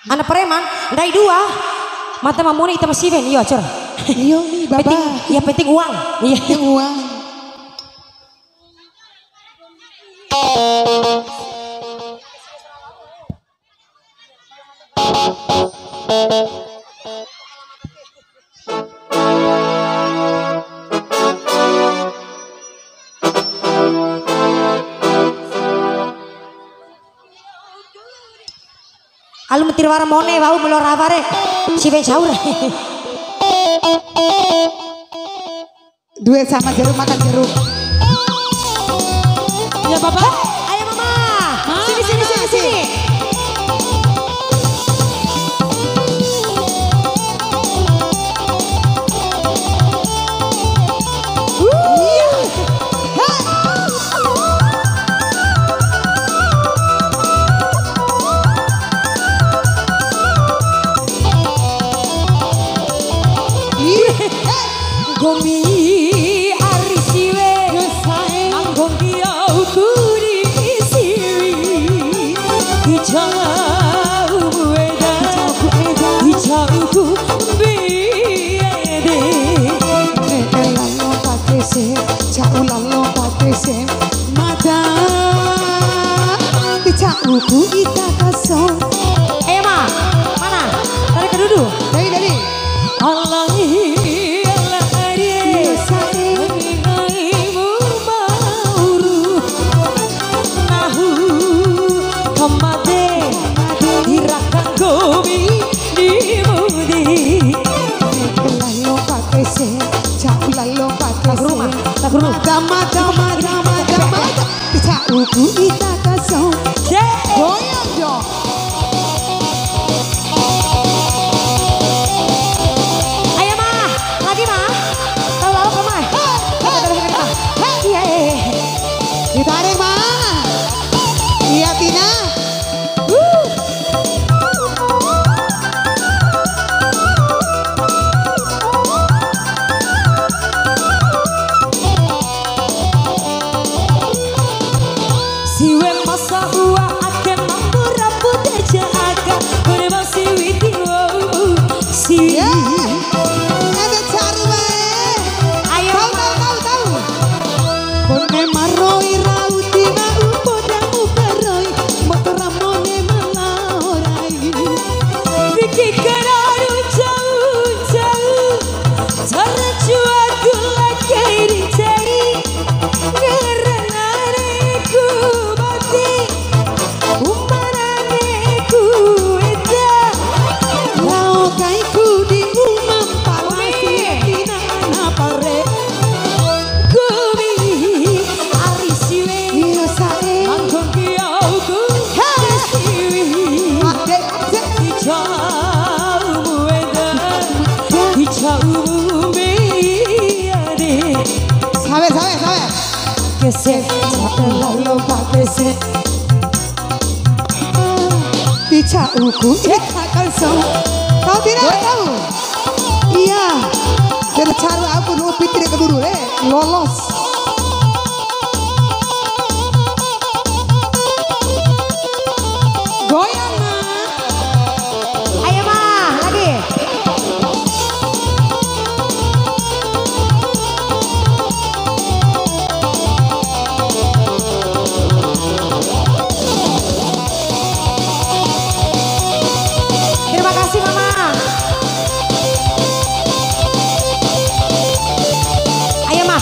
Anak preman, dari dua. Mata mamuni kita masih ben, iya cor. Iya nih bapak. Penting, ya penting uang. Iya. Penting uang. Alu metir warna mone bau melor avare si ben sahur. Duet sama jeruk makan jeruk. Ya bapak. Ayo mama. Sini sini sini sini. Gomi arisiwe manggung kiau kuri siwi hijau bueda hijau ku biade Lalo patese cau lalo patese mata cau ku ita kaso. Ma mana tarik ke duduk Dari Allah Uku ita kaso goyang yo. Ayo ma, lagi ma, tahu lalu ke ma. Iya Ditarik ma. Iya Tina. Siwe masa ua akan mampu rambut aja agak berbang siwi tiwo si. Ada cari bae. Ayo Tahu. Kone maroi rauti na upodang ukaroi motora mone malaorai. Bikin keraru jauh-jauh cara jua gula kairi cari karena reku mati umaranku eta Lao kaiku di umam palasi tina na pare. kumi arisiwe Iya sae. mangkong kiau ku siwi Ade hijau bueda hijau biade sawe. kesek Lalu patese. Dica uku ita kaso. Tahu tidak tahu? Iya. Dari cara aku nu pikir ke dulu lolos. Goyang ma. ayo ma lagi terima kasih mama. Ayo ma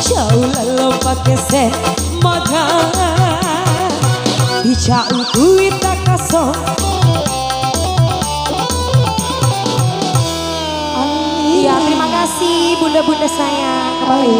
jauh lalu pakai sen modal dijauh duit tak kosong. Iya, terima kasih bunda-bunda sayang kembali.